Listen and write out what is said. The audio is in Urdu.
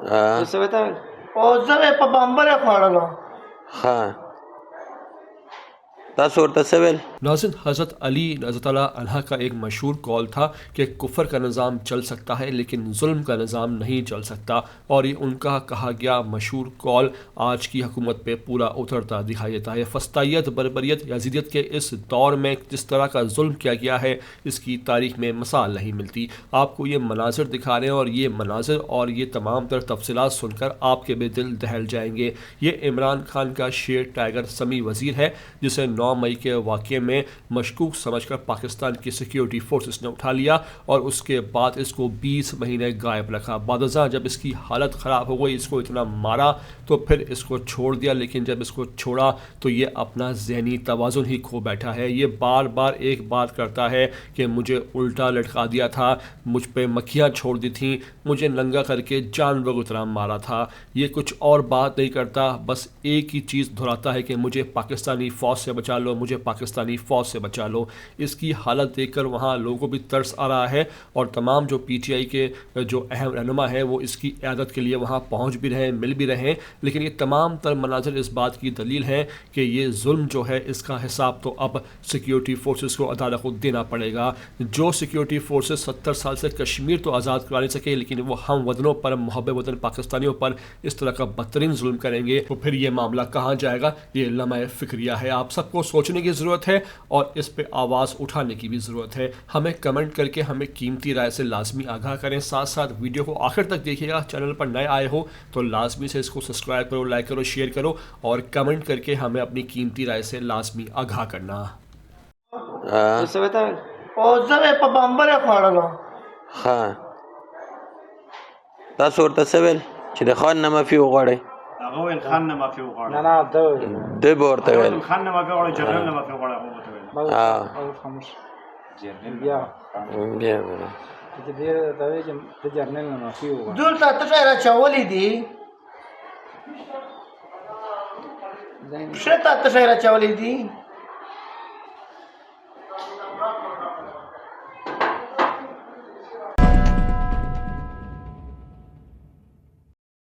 څه وته او زه په بمبره خوړلو. ها تاسو ورته څه ویل؟ ناظرین، حضرت علی رضی اللہ عنہ کا ایک مشہور قول تھا کہ کفر کا نظام چل سکتا ہے لیکن ظلم کا نظام نہیں چل سکتا، اور یہ ان کا کہا گیا مشہور قول آج کی حکومت پہ پورا اترتا دکھائی دیتا ہے۔ فسطائیت، بربریت، یزیدیت کے اس دور میں جس طرح کا ظلم کیا گیا ہے اس کی تاریخ میں مثال نہیں ملتی۔ آپ کو یہ مناظر دکھا رہے ہیں، اور یہ مناظر اور یہ تمام تر تفصیلات سن کر آپ کے بھی دل دہل جائیں گے۔ یہ عمران خان کا شیر ٹائیگر سمیع وزیر ہے، جسے 9 مئی کے واقعے میں مشکوک سمجھ کر پاکستان کی سیکیورٹی فورسز نے اٹھا لیا اور اس کے بعد اس کو 20 مہینے غائب رکھا۔ بعد ازاں جب اس کی حالت خراب ہو گئی، اس کو اتنا مارا تو پھر اس کو چھوڑ دیا، لیکن جب اس کو چھوڑا تو یہ اپنا ذہنی توازن ہی کھو بیٹھا ہے۔ یہ بار بار ایک بات کرتا ہے کہ مجھے الٹا لٹکا دیا تھا، مجھ پہ مکھیاں چھوڑ دی تھیں، مجھے ننگا کر کے جانور کی طرح مارا تھا۔ یہ کچھ اور بات نہیں کرتا، بس ایک ہی چیز دہراتا ہے کہ مجھے پاکستانی فوج سے بچا لو، مجھے پاکستانی فوج سے بچا لو۔ اس کی حالت دیکھ کر وہاں لوگوں کو بھی ترس آ رہا ہے، اور تمام جو پی ٹی آئی کے جو اہم رہنما ہیں وہ اس کی عیادت کے لیے وہاں پہنچ بھی رہے ہیں، مل بھی رہے ہیں، لیکن یہ تمام تر مناظر اس بات کی دلیل ہے کہ یہ ظلم جو ہے اس کا حساب تو اب سیکیورٹی فورسز کو عدالت کو دینا پڑے گا۔ جو سیکیورٹی فورسز 70 سال سے کشمیر تو آزاد کرا نہیں سکے، لیکن وہ ہم وطنوں پر، محب وطن پاکستانیوں پر اس طرح کا بدترین ظلم کریں گے تو پھر یہ معاملہ کہاں جائے گا؟ یہ لمحہ فکریہ ہے۔ آپ سب کو سوچنے کی ضرورت ہے اور اس پہ آواز اٹھانے کی بھی ضرورت ہے۔ ہمیں کمنٹ کر کے ہمیں قیمتی رائے سے لازمی آگاہ کریں، ساتھ ساتھ ویڈیو کو آخر تک دیکھیے گا۔ چینل پر نئے آئے ہو تو لازمی سے اس کو سبسکرائب کرو، لائک کرو، شیئر کرو، اور کمنٹ کر کے ہمیں اپنی قیمتی رائے سے لازمی آگاہ کرنا۔ څه وته او زه په بمبره خوړلو. ها تاسو ورته څه ویل چې د خان نه معافي وغواړئ؟ هغه ویل خان نه معافي وغواړه. نه نه دوی به ورته ویل خان نه معافي وغواړه، جنرال نه معافي وغواړه. هغه ورته ویل او خاموش بیا بیا به چې دې ته وایي چې د جرنل نه معافي وغواړه. دلته ته راچولې دي، ښه ته راچولې دي.